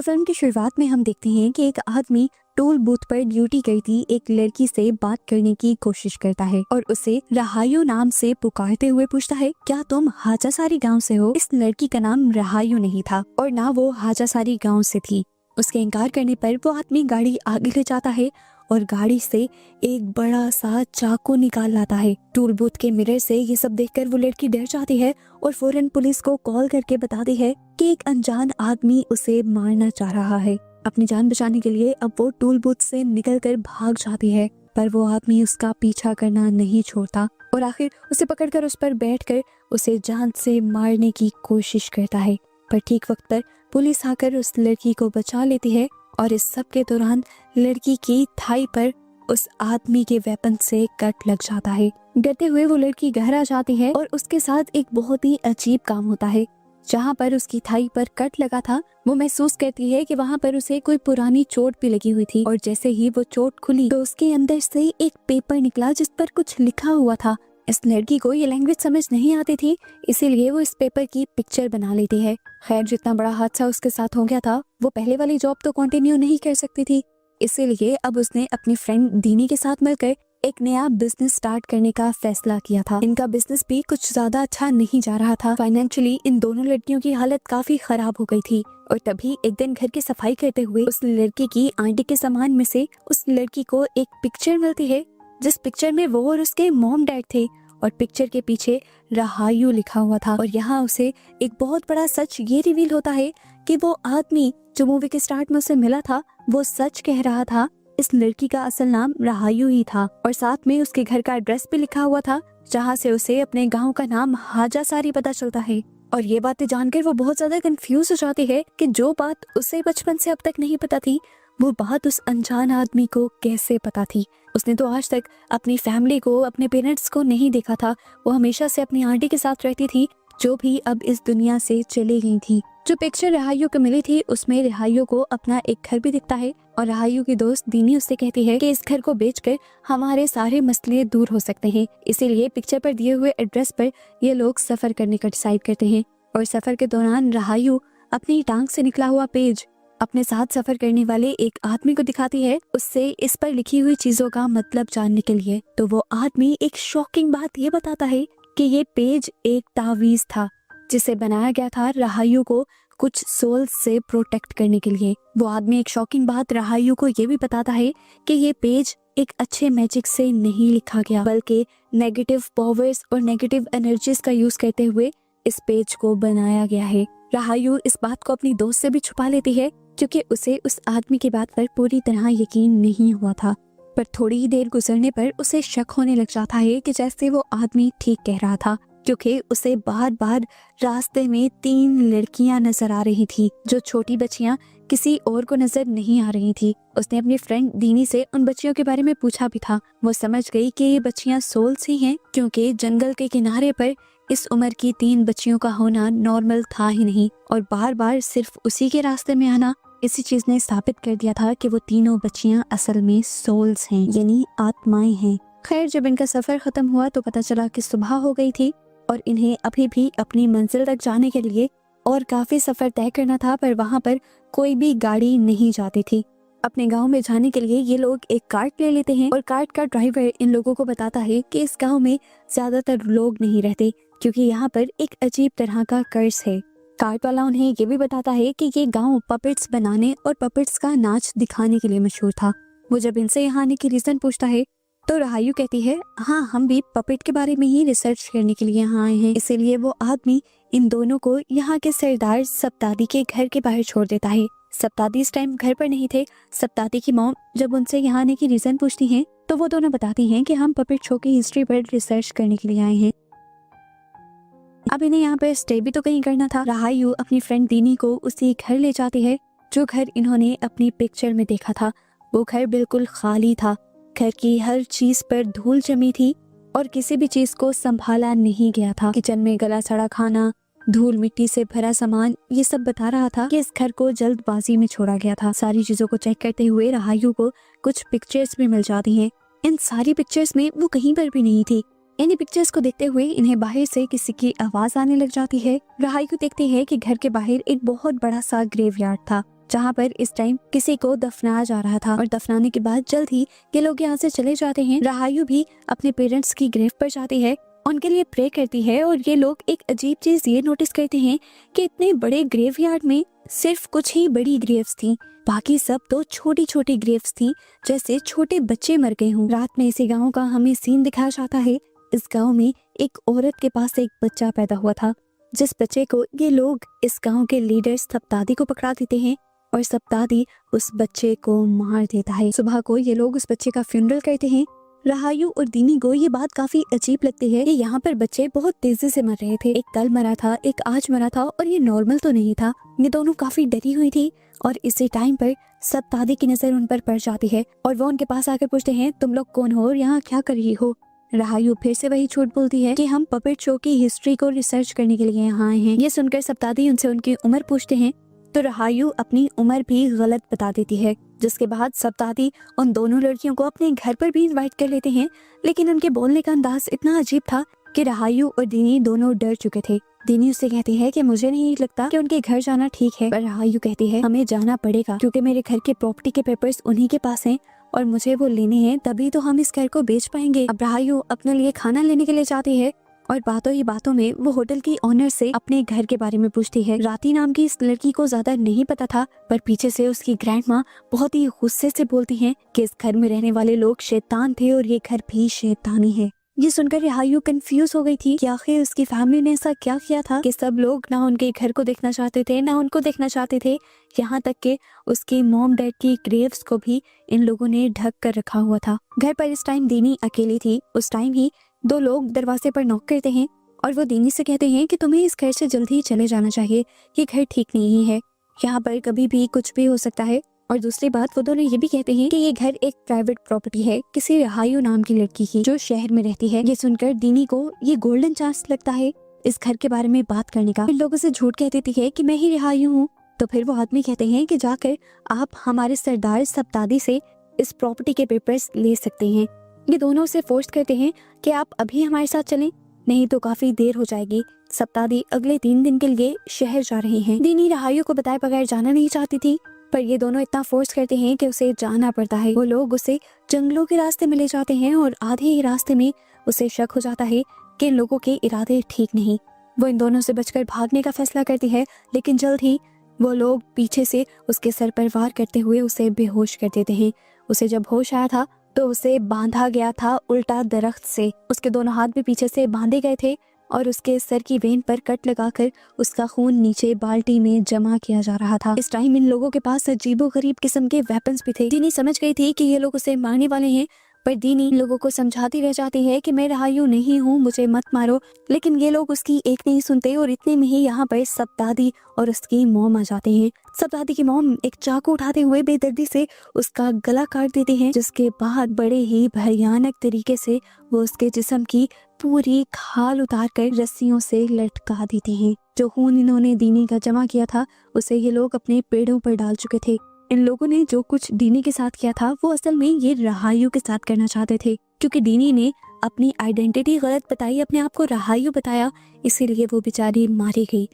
Film की शुरुआत में हम देखते हैं कि एक आदमी टोल बूथ पर ड्यूटी करती एक लड़की से बात करने की कोशिश करता है और उसे रहायू नाम से पुकारते हुए पूछता है, क्या तुम हाजासारी गांव से हो? इस लड़की का नाम रहायू नहीं था और ना वो हाजासारी गांव से थी। उसके इनकार करने पर वो आदमी गाड़ी आगे ले जाता है और गाड़ी से एक बड़ा सा चाकू निकाल लाता है। टोल बूथ के मिरर से ये सब देखकर वो लड़की डर जाती है और फौरन पुलिस को कॉल करके बताती है कि एक अनजान आदमी उसे मारना चाह रहा है। अपनी जान बचाने के लिए अब वो टोल बूथ से निकलकर भाग जाती है, पर वो आदमी उसका पीछा करना नहीं छोड़ता और आखिर उसे पकड़कर उस पर बैठकर उसे जान से मारने की कोशिश करता है। पर ठीक वक्त पर पुलिस आकर उस लड़की को बचा लेती है और इस सब के दौरान लड़की की थाई पर उस आदमी के वेपन से कट लग जाता है। डरते हुए वो लड़की घर आ जाती है और उसके साथ एक बहुत ही अजीब काम होता है। जहाँ पर उसकी थाई पर कट लगा था, वो महसूस करती है कि वहाँ पर उसे कोई पुरानी चोट भी लगी हुई थी और जैसे ही वो चोट खुली तो उसके अंदर से एक पेपर निकला जिस पर कुछ लिखा हुआ था। इस लड़की को ये लैंग्वेज समझ नहीं आती थी, इसीलिए वो इस पेपर की पिक्चर बना लेती है। खैर, जितना बड़ा हादसा उसके साथ हो गया था, वो पहले वाली जॉब तो कंटिन्यू नहीं कर सकती थी, इसीलिए अब उसने अपनी फ्रेंड दीनी के साथ मिलकर एक नया बिजनेस स्टार्ट करने का फैसला किया था। इनका बिजनेस भी कुछ ज्यादा अच्छा नहीं जा रहा था। फाइनेंशियली इन दोनों लड़कियों की हालत काफी खराब हो गई थी और तभी एक दिन घर की सफाई करते हुए उस लड़की की आंटी के सामान में से उस लड़की को एक पिक्चर मिलती है, जिस पिक्चर में वो और उसके मॉम डैड थे और पिक्चर के पीछे रहायू लिखा हुआ था। और यहाँ उसे एक बहुत बड़ा सच ये रिवील होता है कि वो आदमी जो मूवी के स्टार्ट में उसे मिला था वो सच कह रहा था। इस लड़की का असल नाम रहायू ही था और साथ में उसके घर का एड्रेस भी लिखा हुआ था, जहाँ से उसे अपने गांव का नाम हाजासारी पता चलता है। और ये बातें जानकर वो बहुत ज्यादा कंफ्यूज हो जाती है कि जो बात उसे बचपन से अब तक नहीं पता थी, वो बात उस अनजान आदमी को कैसे पता थी। उसने तो आज तक अपनी फैमिली को, अपने पेरेंट्स को नहीं देखा था। वो हमेशा से अपनी आंटी के साथ रहती थी, जो भी अब इस दुनिया से चली गई थी। जो पिक्चर रहायू को मिली थी उसमें रहायू को अपना एक घर भी दिखता है और रहायू की दोस्त दीनी उससे कहती है कि इस घर को बेचकर हमारे सारे मसले दूर हो सकते हैं। इसीलिए पिक्चर पर दिए हुए एड्रेस पर ये लोग सफर करने का डिसाइड करते हैं और सफर के दौरान रहायू अपनी टांग से निकला हुआ पेज अपने साथ सफर करने वाले एक आदमी को दिखाती है, उससे इस पर लिखी हुई चीजों का मतलब जानने के लिए। तो वो आदमी एक शॉकिंग बात ये बताता है कि ये पेज एक तावीज था जिसे बनाया गया था रहायू को कुछ सोल से प्रोटेक्ट करने के लिए। वो आदमी एक शॉकिंग बात रहायू को ये भी बताता है कि ये पेज एक अच्छे मैजिक से नहीं लिखा गया, बल्कि नेगेटिव पावर्स और नेगेटिव एनर्जीज का यूज करते हुए इस पेज को बनाया गया है। रहायू इस बात को अपनी दोस्त से भी छुपा लेती है क्योंकि उसे उस आदमी की बात पर पूरी तरह यकीन नहीं हुआ था। पर थोड़ी ही देर गुजरने पर उसे शक होने लग जाता है कि जैसे वो आदमी ठीक कह रहा था, क्योंकि उसे बार बार रास्ते में 3 लड़कियां नजर आ रही थी, जो छोटी बच्चियां किसी और को नजर नहीं आ रही थी। उसने अपनी फ्रेंड दीनी से उन बच्चियों के बारे में पूछा भी था। वो समझ गई कि ये बच्चियां सोल्स ही हैं, क्योंकि जंगल के किनारे पर इस उम्र की 3 बच्चियों का होना नॉर्मल था ही नहीं और बार बार सिर्फ उसी के रास्ते में आना, इसी चीज ने साबित कर दिया था कि वो तीनों बच्चियां असल में सोल्स हैं, यानी आत्माएं हैं। खैर, जब इनका सफर खत्म हुआ तो पता चला कि सुबह हो गई थी और इन्हें अभी भी अपनी मंजिल तक जाने के लिए और काफी सफर तय करना था, पर वहाँ पर कोई भी गाड़ी नहीं जाती थी। अपने गांव में जाने के लिए ये लोग एक कार्ट ले लेते हैं और कार्ट का ड्राइवर इन लोगों को बताता है कि इस गांव में ज्यादातर लोग नहीं रहते क्योंकि यहाँ पर एक अजीब तरह का कर्ज है। कार्ट वाला उन्हें ये भी बताता है कि ये गांव पपेट्स बनाने और पपेट्स का नाच दिखाने के लिए मशहूर था। वो जब इनसे यहाँ आने की रीजन पूछता है तो रहायू कहती है, हाँ, हम भी पपेट के बारे में ही रिसर्च करने के लिए यहाँ आए हैं। इसीलिए वो आदमी इन दोनों को यहाँ के सरदार सप्तादी के घर के बाहर छोड़ देता है। सप्तादी इस टाइम घर पर नहीं थे। सप्तादी की मॉम जब उनसे यहाँ आने की रीजन पूछती हैं तो वो दोनों बताती हैं कि हम पपेट शो की हिस्ट्री पर रिसर्च करने के लिए आए हैं। अब इन्हें यहाँ पर स्टे भी तो कहीं करना था। रहायू अपनी फ्रेंड दीनी को उसी घर ले जाती है जो घर इन्होंने अपनी पिक्चर में देखा था। वो घर बिल्कुल खाली था। घर की हर चीज पर धूल जमी थी और किसी भी चीज को संभाला नहीं गया था। किचन में गला सड़ा खाना, धूल मिट्टी से भरा सामान, ये सब बता रहा था कि इस घर को जल्दबाजी में छोड़ा गया था। सारी चीजों को चेक करते हुए रहायू को कुछ पिक्चर्स भी मिल जाती हैं। इन सारी पिक्चर्स में वो कहीं पर भी नहीं थी। इन्हीं पिक्चर्स को देखते हुए इन्हें बाहर से किसी की आवाज आने लग जाती है। रहायू देखते हैं कि घर के बाहर एक बहुत बड़ा सा ग्रेवयार्ड था जहाँ पर इस टाइम किसी को दफनाया जा रहा था और दफनाने के बाद जल्द ही ये लोग यहाँ से चले जाते हैं। राहायु भी अपने पेरेंट्स की ग्रेव पर जाती है, उनके लिए प्रे करती है और ये लोग एक अजीब चीज ये नोटिस करते हैं कि इतने बड़े ग्रेवयार्ड में सिर्फ कुछ ही बड़ी ग्रेव्स थी, बाकी सब तो छोटी छोटी ग्रेव्स थी, जैसे छोटे बच्चे मर गए हों। रात में इसी गाँव का हमें सीन दिखाया जाता है। इस गाँव में एक औरत के पास एक बच्चा पैदा हुआ था, जिस बच्चे को ये लोग इस गांव के लीडर सप्तादी को पकड़ा देते हैं और सप्तादी उस बच्चे को मार देता है। सुबह को ये लोग उस बच्चे का फ्यूनरल करते हैं। राहायु और दीनी को ये बात काफी अजीब लगती है कि यहाँ पर बच्चे बहुत तेजी से मर रहे थे। एक कल मरा था, एक आज मरा था और ये नॉर्मल तो नहीं था। ये दोनों काफी डरी हुई थी और इसी टाइम पर सप्तादी की नजर उन पर पड़ जाती है और वो उनके पास आकर पूछते हैं, तुम लोग कौन हो और यहाँ क्या कर रही हो? राहायु फिर से वही झूठ बोलती है कि हम पपेट शो की हिस्ट्री को रिसर्च करने के लिए यहाँ आए हैं। ये सुनकर सप्तादी उनसे उनकी उम्र पूछते हैं तो राहायु अपनी उम्र भी गलत बता देती है, जिसके बाद सप्तादी उन दोनों लड़कियों को अपने घर पर भी इनवाइट कर लेते हैं। लेकिन उनके बोलने का अंदाज इतना अजीब था कि राहायु और दीनी दोनों डर चुके थे। दीनी उससे कहती है कि मुझे नहीं लगता कि उनके घर जाना ठीक है, पर राहायु कहती है हमें जाना पड़ेगा क्योंकि मेरे घर के प्रॉपर्टी के पेपर्स उन्हीं के पास हैं और मुझे वो लेने हैं, तभी तो हम इस घर को बेच पाएंगे। अब राहायु अपने लिए खाना लेने के लिए जाती है और बातों ही बातों में वो होटल की ओनर से अपने घर के बारे में पूछती है। राती नाम की इस लड़की को ज्यादा नहीं पता था, पर पीछे से उसकी ग्रैंडमा बहुत ही गुस्से से बोलती हैं कि इस घर में रहने वाले लोग शैतान थे और ये घर भी शैतानी है। ये सुनकर राहायु कंफ्यूज हो गई थी कि आखिर उसकी फैमिली ने ऐसा क्या किया था कि सब लोग ना उनके घर को देखना चाहते थे ना उनको देखना चाहते थे, यहाँ तक कि उसके मॉम डैड की ग्रेव्स को भी इन लोगों ने ढक कर रखा हुआ था। घर पर इस टाइम दीनी अकेली थी। उस टाइम ही दो लोग दरवाजे पर नॉक करते हैं और वो दीनी से कहते हैं कि तुम्हें इस घर से जल्दी ही चले जाना चाहिए, ये घर ठीक नहीं है, यहाँ पर कभी भी कुछ भी हो सकता है। और दूसरी बात, वो दोनों ये भी कहते हैं कि ये घर एक प्राइवेट प्रॉपर्टी है किसी राहायु नाम की लड़की की जो शहर में रहती है। ये सुनकर दीनी को ये गोल्डन चांस लगता है इस घर के बारे में बात करने का। फिर लोगों से झूठ कह देती है कि मैं ही राहायु हूँ। तो फिर वो आदमी कहते हैं कि जाकर आप हमारे सरदार सप्तादी से इस प्रॉपर्टी के पेपर्स ले सकते हैं। ये दोनों उसे फोर्स करते हैं कि आप अभी हमारे साथ चलें, नहीं तो काफी देर हो जाएगी। सप्तादी अगले 3 दिन के लिए शहर जा रहे हैं। दीनी राहायु को बताए बगैर जाना नहीं चाहती थी, पर ये दोनों इतना फोर्स करते हैं कि उसे जाना पड़ता है। वो लोग उसे जंगलों के रास्ते में ले जाते हैं और आधे ही रास्ते में उसे शक हो जाता है कि इन लोगों के इरादे ठीक नहीं। वो इन दोनों से बचकर भागने का फैसला करती है, लेकिन जल्द ही वो लोग पीछे से उसके सर पर वार करते हुए उसे बेहोश कर देते हैं। उसे जब होश आया था तो उसे बांधा गया था उल्टा दरख्त से। उसके दोनों हाथ भी पीछे से बांधे गए थे और उसके सर की वेन पर कट लगाकर उसका खून नीचे बाल्टी में जमा किया जा रहा था। इस टाइम इन लोगों के पास अजीबोगरीब किस्म के वेपन्स भी थे। दीनी समझ गई थी कि ये लोग उसे मारने वाले हैं, पर दीनी लोगों को समझाती रह जाती है कि मैं राहायु नहीं हूँ, मुझे मत मारो। लेकिन ये लोग उसकी एक नहीं सुनते और इतने में ही यहाँ पर सप्तादी और उसकी मॉम आ जाते हैं। सप्तादी की मॉम एक चाकू उठाते हुए बेदर्दी से उसका गला काट देते हैं, जिसके बाद बड़े ही भयानक तरीके से वो उसके जिस्म की पूरी खाल उतार कर रस्सियों से लटका देते हैं। जो खून इन्होंने दीनी का जमा किया था उसे ये लोग अपने पेड़ों पर डाल चुके थे। इन लोगों ने जो कुछ दीनी के साथ किया था वो असल में ये राहायु के साथ करना चाहते थे, क्योंकि दीनी ने अपनी आइडेंटिटी गलत बताई, अपने आप को राहायु बताया, इसीलिए वो बेचारी मारी गई।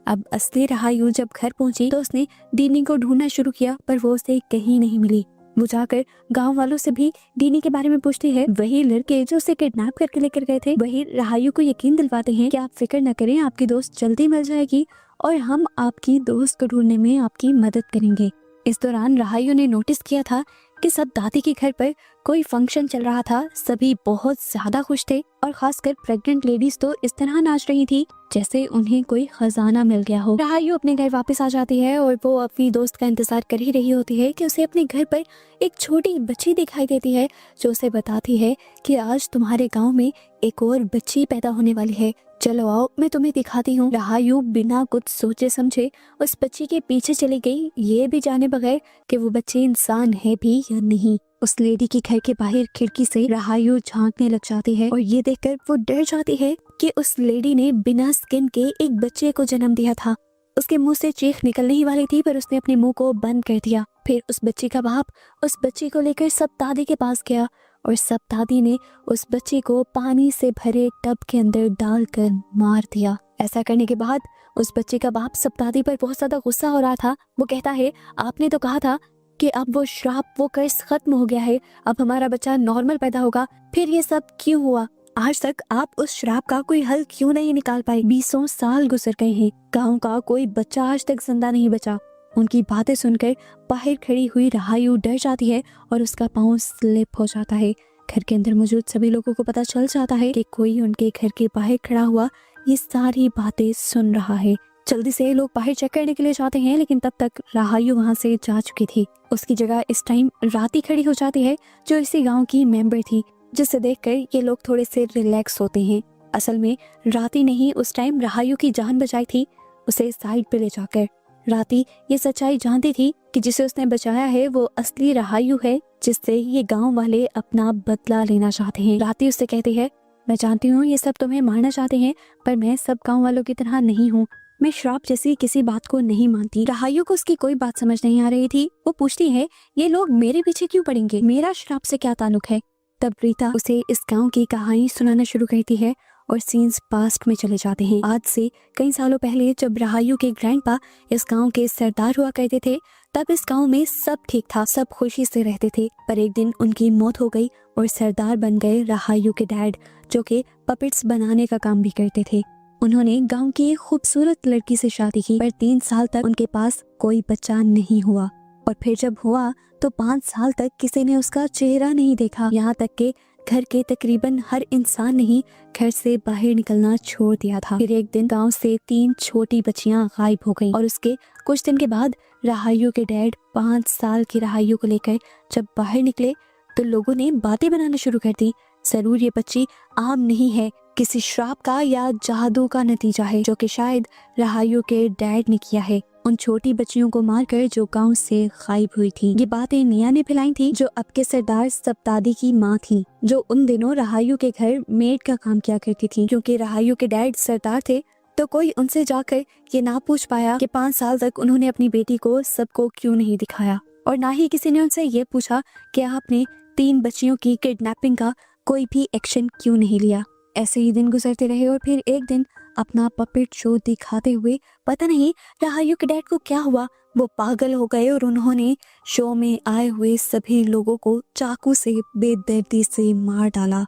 अब असली राहायु जब घर पहुंची तो उसने दीनी को ढूंढना शुरू किया, पर वो उसे कहीं नहीं मिली। वो जाकर गांव वालों से भी दीनी के बारे में पूछती है। वही लड़के जो उसे किडनैप करके लेकर गए थे वही राहायु को यकीन दिलवाते हैं कि आप फिक्र न करें, आपकी दोस्त जल्दी मिल जाएगी और हम आपकी दोस्त को ढूंढने में आपकी मदद करेंगे। इस दौरान राहायु ने नोटिस किया था कि सब दादी के घर पर कोई फंक्शन चल रहा था। सभी बहुत ज्यादा खुश थे और खासकर प्रेग्नेंट लेडीज तो इस तरह नाच रही थी जैसे उन्हें कोई खजाना मिल गया हो। राहायु अपने घर वापस आ जाती है और वो अपनी दोस्त का इंतजार कर ही रही होती है कि उसे अपने घर पर एक छोटी बच्ची दिखाई देती है जो उसे बताती है कि आज तुम्हारे गांव में एक और बच्ची पैदा होने वाली है, चलो आओ मैं तुम्हें दिखाती हूँ। राहायु बिना कुछ सोचे समझे उस बच्ची के पीछे चली गई, ये भी जाने बगैर कि वो बच्ची इंसान है भी या नहीं। उस लेडी के घर के बाहर खिड़की से राहायु झांकने लग जाती है और ये देखकर वो डर जाती है कि उस लेडी ने बिना स्किन के एक बच्चे को जन्म दिया था। उसके मुंह से चीख निकलने ही वाली थी, पर उसने अपने मुंह को बंद कर दिया। फिर उस बच्ची का बाप उस बच्ची को लेकर सप्तादी के पास गया और सप्तादी ने उस बच्ची को पानी से भरे टब के अंदर डालकर मार दिया। ऐसा करने के बाद उस बच्चे का बाप सप्तादी पर बहुत ज्यादा गुस्सा हो रहा था। वो कहता है, आपने तो कहा था कि अब वो श्राप, वो कर्ज खत्म हो गया है, अब हमारा बच्चा नॉर्मल पैदा होगा, फिर ये सब क्यों हुआ? आज तक आप उस श्राप का कोई हल क्यों नहीं निकाल पाए? 20 साल गुजर गए हैं, गांव का कोई बच्चा आज तक जिंदा नहीं बचा। उनकी बातें सुनकर बाहर खड़ी हुई रहायु डर जाती है और उसका पाँव स्लिप हो जाता है। घर के अंदर मौजूद सभी लोगों को पता चल जाता है कि कोई उनके घर के बाहर खड़ा हुआ ये सारी बातें सुन रहा है। जल्दी से लोग बाहर चेक करने के लिए जाते हैं, लेकिन तब तक रहायु वहां से जा चुकी थी। उसकी जगह इस टाइम राती खड़ी हो जाती है, जो इसी गांव की मेंबर थी, जिसे देखकर ये लोग थोड़े से रिलैक्स होते हैं। असल में राती ने ही उस टाइम रहायु की जान बचाई थी, उसे साइड पे ले जाकर। राती ये सच्चाई जानती थी कि जिसे उसने बचाया है वो असली रहायु है, जिससे ये गांव वाले अपना बदला लेना चाहते हैं। राती उससे कहती है, मैं जानती हूँ ये सब तुम्हें मारना चाहते हैं, पर मैं सब गांव वालों की तरह नहीं हूँ। मैं श्राप जैसी किसी बात को नहीं मानती। रहायु को उसकी कोई बात समझ नहीं आ रही थी। वो पूछती है, ये लोग मेरे पीछे क्यों पड़ेंगे? मेरा श्राप से क्या ताल्लुक है? तब रीता उसे इस गांव की कहानी सुनाना शुरू करती है और सीन्स पास्ट में चले जाते हैं। आज से कई सालों पहले जब रहायु के ग्रैंडपा इस गांव के सरदार हुआ करते थे, तब इस गांव में सब ठीक था, सब खुशी से रहते थे। पर एक दिन उनकी मौत हो गई और सरदार बन गए रहायु के डैड, जो कि पपेट्स बनाने का काम भी करते थे। उन्होंने गांव की एक खूबसूरत लड़की से शादी की, पर 3 साल तक उनके पास कोई बच्चा नहीं हुआ। और फिर जब हुआ तो 5 साल तक किसी ने उसका चेहरा नहीं देखा। यहाँ तक के घर के तकरीबन हर इंसान ने ही घर से बाहर निकलना छोड़ दिया था। फिर एक दिन गांव से 3 छोटी बच्चियां गायब हो गईं और उसके कुछ दिन के बाद रहायु के डैड 5 साल की रहायु को लेकर जब बाहर निकले तो लोगों ने बातें बनाना शुरू कर दी। जरूर ये बच्ची आम नहीं है, किसी श्राप का या जादू का नतीजा है, जो कि शायद रहायु के डैड ने किया है, उन छोटी बच्चियों को मारकर जो गांव से गायब हुई थी। ये बातें निया ने फैलाई थी, जो अब के सरदार सप्तादी की माँ थी, जो उन दिनों रहायु के घर मेड का काम किया करती थी। क्योंकि रहायु के डैड सरदार थे, तो कोई उनसे जाकर ये ना पूछ पाया कि 5 साल तक उन्होंने अपनी बेटी को सबको क्यों नहीं दिखाया, और ना ही किसी ने उनसे ये पूछा कि आपने 3 बच्चियों की किडनैपिंग का कोई भी एक्शन क्यों नहीं लिया। ऐसे ही दिन गुजरते रहे और फिर एक दिन अपना पपेट शो दिखाते हुए पता नहीं रहायु के डैड को क्या हुआ, वो पागल हो गए और उन्होंने शो में आए हुए सभी लोगों को चाकू से बेदर्दी से मार डाला।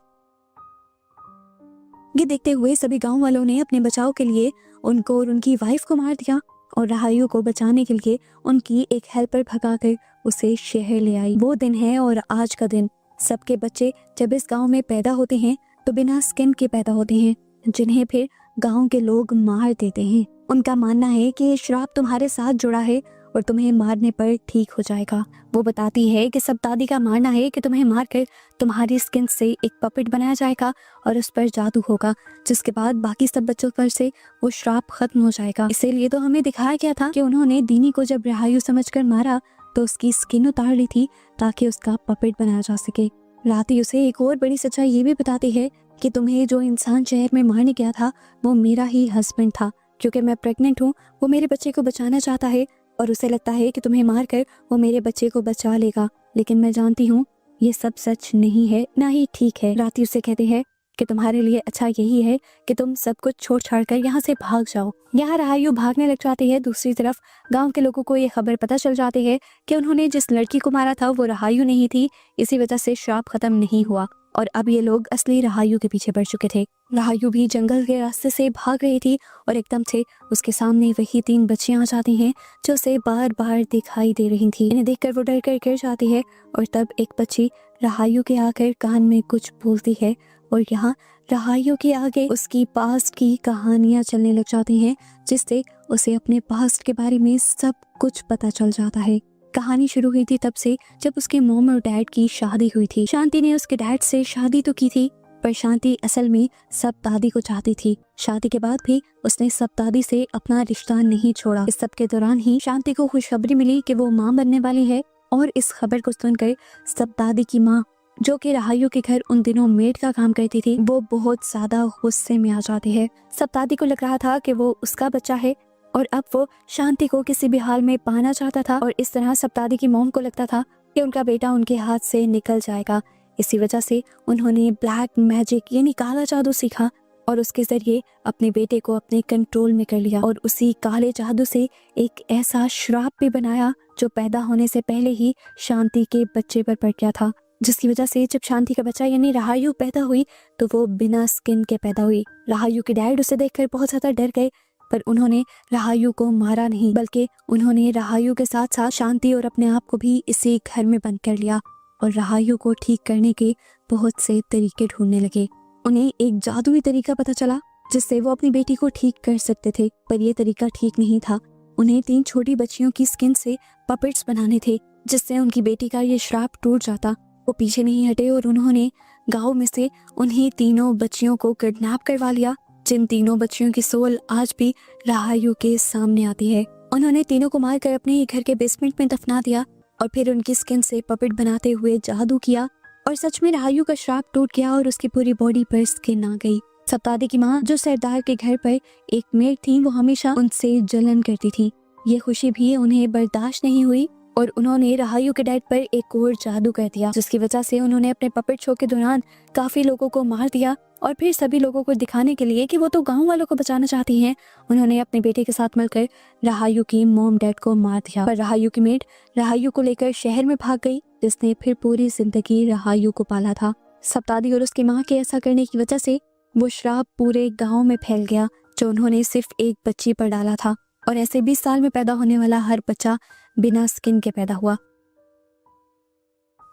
ये देखते हुए सभी गांव वालों ने अपने बचाव के लिए उनको और उनकी वाइफ को मार दिया और रहायु को बचाने के लिए उनकी एक हेल्पर भगाकर उसे शहर ले आई। वो दिन है और आज का दिन। सबके बच्चे जब इस गांव में पैदा होते हैं तो बिना स्किन के पैदा होते हैं, जिन्हें फिर गांव के लोग मार देते हैं। उनका मानना है कि ये श्राप तुम्हारे साथ जुड़ा है और तुम्हें मारने पर ठीक हो जाएगा। वो बताती है कि सप्तादी का मानना है कि तुम्हें मारकर तुम्हारी स्किन से एक पपेट बनाया जाएगा और उस पर जादू होगा, जिसके बाद बाकी सब बच्चों पर से वो श्राप खत्म हो जाएगा। इसीलिए तो हमें दिखाया गया था कि उन्होंने दीनी को जब रहायु समझकर मारा तो उसकी स्किन उतार ली थी ताकि उसका पपेट बनाया जा सके। राती उसे एक और बड़ी सच्चाई ये भी बताती है कि तुम्हें जो इंसान शहर में मारने गया था वो मेरा ही हस्बैंड था। क्योंकि मैं प्रेग्नेंट हूँ, वो मेरे बच्चे को बचाना चाहता है और उसे लगता है कि तुम्हें मारकर वो मेरे बच्चे को बचा लेगा, लेकिन मैं जानती हूँ ये सब सच नहीं है, ना ही ठीक है। राती उसे कहते हैं कि तुम्हारे लिए अच्छा यही है कि तुम सब कुछ छोड़ छाड़ कर यहाँ से भाग जाओ। यहाँ रहायु भागने लग जाती है। दूसरी तरफ गांव के लोगों को ये खबर पता चल जाती है कि उन्होंने जिस लड़की को मारा था वो रहायु नहीं थी, इसी वजह से श्राप खत्म नहीं हुआ और अब ये लोग असली रहायु के पीछे पड़ चुके थे। रहायु भी जंगल के रास्ते से भाग रही थी और एकदम से उसके सामने वही 3 बच्चियां आ जाती हैं जो उसे बार बार दिखाई दे रही थी। इन्हें देखकर वो डर कर गिर जाती है और तब एक बच्ची रहायु के आकर कान में कुछ बोलती है और यहाँ रहायु के आगे उसकी पास्ट की कहानियां चलने लग जाती हैं, जिससे उसे अपने पास्ट के बारे में सब कुछ पता चल जाता है। कहानी शुरू हुई थी तब से जब उसके मॉम और डैड की शादी हुई थी। शांति ने उसके डैड से शादी तो की थी, पर शांति असल में सप्तादी को चाहती थी। शादी के बाद भी उसने सप्तादी से अपना रिश्ता नहीं छोड़ा। इस सब के दौरान ही शांति को खुशखबरी मिली कि वो माँ बनने वाली है और इस खबर को सुनकर सप्तादी की माँ, जो कि रहायु के घर उन दिनों मेड का काम करती थी, वो बहुत ज्यादा गुस्से में आ जाती है। सप्तादी को लग रहा था कि वो उसका बच्चा है और अब वो शांति को किसी भी हाल में पाना चाहता था और इस तरह सप्तादी की मॉम को लगता था कि उनका बेटा उनके हाथ से निकल जाएगा। इसी वजह से उन्होंने ब्लैक मैजिक यानी काला जादू सीखा और उसके जरिए अपने बेटे को अपने कंट्रोल में कर लिया और उसी काले जादू से एक ऐसा श्राप भी बनाया जो पैदा होने से पहले ही शांति के बच्चे पर पड़ गया था, जिसकी वजह से जब शांति का बच्चा यानी राहायु पैदा हुई तो वो बिना स्किन के पैदा हुई। राहायु के डैड उसे देखकर बहुत ज्यादा डर गए, पर उन्होंने राहायु को मारा नहीं, बल्कि उन्होंने राहायु के साथ साथ शांति और अपने आप को भी इसी घर में बंद कर लिया और राहायु को ठीक करने के बहुत से तरीके ढूंढने लगे। उन्हें एक जादुई तरीका पता चला जिससे वो अपनी बेटी को ठीक कर सकते थे, पर यह तरीका ठीक नहीं था। उन्हें 3 छोटी बच्चियों की स्किन से पपेट्स बनाने थे जिससे उनकी बेटी का ये श्राप टूट जाता। वो पीछे नहीं हटे और उन्होंने गांव में से उन्हीं तीनों बच्चियों को किडनैप करवा लिया, जिन तीनों बच्चियों की सोल आज भी राहायु के सामने आती है। उन्होंने तीनों को मारकर अपने ही घर के बेसमेंट में दफना दिया और फिर उनकी स्किन से पपेट बनाते हुए जादू किया और सच में राहायु का श्राप टूट गया और उसकी पूरी बॉडी पर स्किन आ गई। सप्तादी की माँ जो सरदार के घर पर एक मेड थी, वो हमेशा उनसे जलन करती थी। ये खुशी भी उन्हें बर्दाश्त नहीं हुई और उन्होंने राहायु के डैड पर एक और जादू कर दिया, जिसकी वजह से उन्होंने अपने पपेट शो के दौरान काफी लोगों को मार दिया और फिर सभी लोगों को दिखाने के लिए कि वो तो गांव वालों को बचाना चाहती हैं, उन्होंने अपने बेटे के साथ मिलकर राहायु की मॉम डैड को मार दिया। पर राहायु की मेड राहायु को लेकर शहर में भाग गई, जिसने फिर पूरी जिंदगी राहायु को पाला था। सप्तादी और उसकी माँ के ऐसा करने की वजह से वो श्राप पूरे गाँव में फैल गया जो उन्होंने सिर्फ एक बच्ची पर डाला था और ऐसे 20 साल में पैदा होने वाला हर बच्चा बिना स्किन के पैदा हुआ।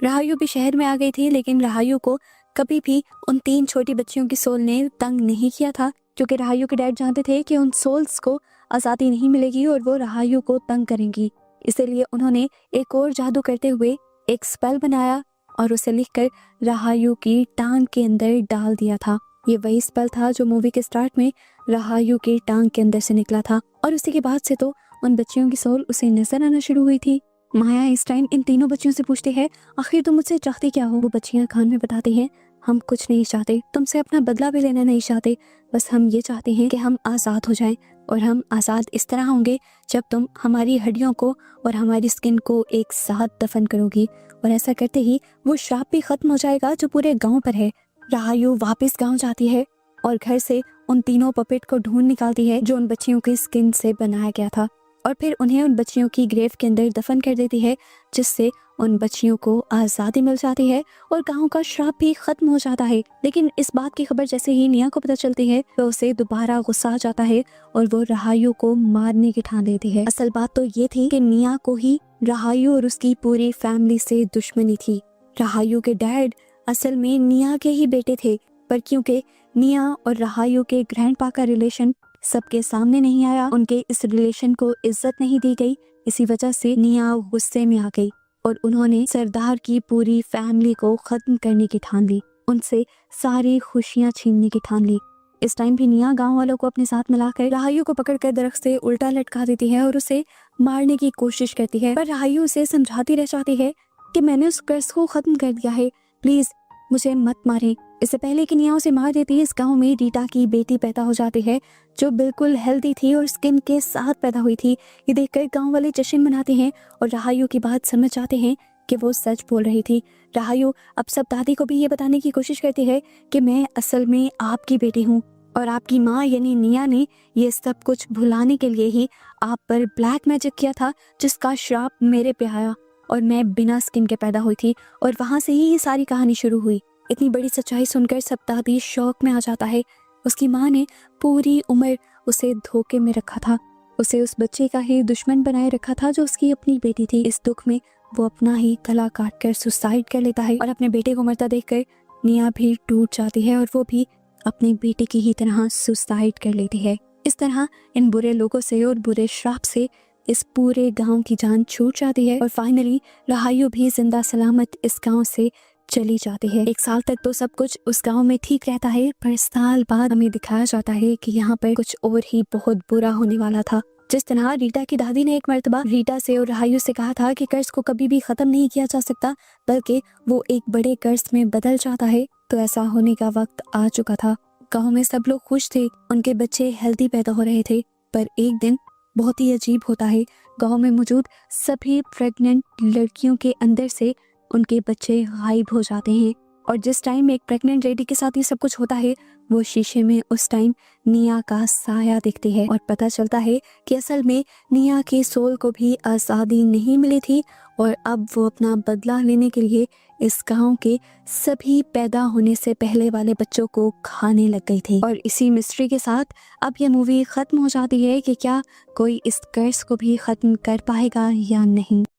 राहायु भी शहर में आ गई थी, लेकिन राहायु को कभी भी उन 3 छोटी बच्चियों की सोल ने तंग नहीं किया था, क्योंकि राहायु के डैड जानते थे कि उन सोल्स को आज़ादी नहीं मिलेगी और वो राहायु को तंग करेंगी। इसलिए उन्होंने एक और जादू करते हुए एक स्पेल बनाया और उसे लिखकर राहायु की टांग के अंदर डाल दिया था। ये वही स्पेल था जो मूवी के स्टार्ट में राहायु की टांग के अंदर से निकला था और उसी के बाद से तो उन बच्चियों की सोल उसे नजर आना शुरू हुई थी। माया इस टाइम इन तीनों बच्चियों से पूछती है, आखिर तुम मुझसे चाहती क्या हो? वो बच्चियां कान में बताती हैं, हम कुछ नहीं चाहते, तुमसे अपना बदला भी लेना नहीं चाहते, बस हम ये चाहते हैं कि हम आज़ाद हो जाएं और हम आज़ाद इस तरह होंगे जब तुम हमारी हड्डियों को और हमारी स्किन को एक साथ दफन करोगी और ऐसा करते ही वो श्राप भी खत्म हो जाएगा जो पूरे गाँव पर है। राहायु वापस गाँव जाती है और घर से उन तीनों पपेट को ढूंढ निकालती है जो उन बच्चियों की स्किन से बनाया गया था और फिर उन्हें उन बच्चियों की ग्रेव के अंदर दफन कर देती है, जिससे उन बच्चियों को आज़ादी मिल जाती है और गांव का श्राप भी खत्म हो जाता है। लेकिन इस बात की खबर जैसे ही निया को पता चलती है तो उसे दोबारा गुस्सा आ जाता है और वो राहायु को मारने की ठान लेती है। असल बात तो ये थी कि निया को ही राहायु और उसकी पूरी फैमिली से दुश्मनी थी। राहायु के डैड असल में निया के ही बेटे थे, पर क्योंकि निया और राहायु के ग्रैंडपा का रिलेशन सबके सामने नहीं आया, उनके इस रिलेशन को इज्जत नहीं दी गई, इसी वजह से निया गुस्से में आ गई और उन्होंने सरदार की पूरी फैमिली को खत्म करने की ठान ली, उनसे सारी खुशियां छीनने की ठान ली। इस टाइम भी निया गांव वालों को अपने साथ मिलाकर राहायु को पकड़कर दरख्त से उल्टा लटका देती है और उसे मारने की कोशिश करती है, पर राहायु उसे समझाती रह जाती है कि मैंने उस कर्ज को खत्म कर दिया है, प्लीज मुझे मत मारे। इससे पहले कि निया उसे मार देती है, इस गांव में रीटा की बेटी पैदा हो जाती है जो बिल्कुल हेल्दी थी और स्किन के साथ पैदा हुई थी। ये देखकर गांव वाले जश्न मनाते हैं और राहायु की बात समझ जाते हैं कि वो सच बोल रही थी। राहायु अब सब दादी को भी ये बताने की कोशिश करती है कि मैं असल में आपकी बेटी हूँ और आपकी माँ यानी निया ने ये सब कुछ भुलाने के लिए ही आप पर ब्लैक मैजिक किया था, जिसका श्राप मेरे पे आया और मैं बिना स्किन के पैदा हुई थी और वहाँ से ही ये सारी कहानी शुरू हुई। इतनी बड़ी सच्चाई सुनकर सब दादी शौक में आ जाता है। उसकी माँ ने पूरी उम्र उसे धोखे में रखा था, उसे उस बच्चे का ही दुश्मन बनाए रखा था जो उसकी अपनी बेटी थी। इस दुख में वो अपना ही गला काट कर सुसाइड कर लेता है और अपने बेटे को मरता देखकर निया भी टूट जाती है और वो भी अपनी बेटे की ही तरह सुसाइड कर लेती है। इस तरह इन बुरे लोगों से और बुरे श्राप से इस पूरे गांव की जान छूट जाती है और फाइनली राहायु भी जिंदा सलामत इस गांव से चली जाती है। 1 साल तक तो सब कुछ उस गांव में ठीक रहता है, पर साल बाद हमें दिखाया जाता है कि यहाँ पर कुछ और ही बहुत बुरा होने वाला था। जिस तरह रीटा की दादी ने एक मर्तबा रीटा से और राहायु से कहा था कि कर्ज को कभी भी खत्म नहीं किया जा सकता, बल्कि वो एक बड़े कर्ज में बदल जाता है, तो ऐसा होने का वक्त आ चुका था। गाँव में सब लोग खुश थे, उनके बच्चे हेल्दी पैदा हो रहे थे, पर एक दिन बहुत ही अजीब होता है। गांव में मौजूद सभी प्रेग्नेंट लड़कियों के अंदर से उनके बच्चे गायब हो जाते हैं और जिस टाइम एक प्रेग्नेंट लेडी के साथ ये सब कुछ होता है वो शीशे में उस टाइम निया का साया दिखती है और पता चलता है कि असल में निया के सोल को भी आज़ादी नहीं मिली थी और अब वो अपना बदला लेने के लिए इस गांव के सभी पैदा होने से पहले वाले बच्चों को खाने लग गई थी। और इसी मिस्ट्री के साथ अब ये मूवी ख़त्म हो जाती है कि क्या कोई इस कर्स को भी ख़त्म कर पाएगा या नहीं।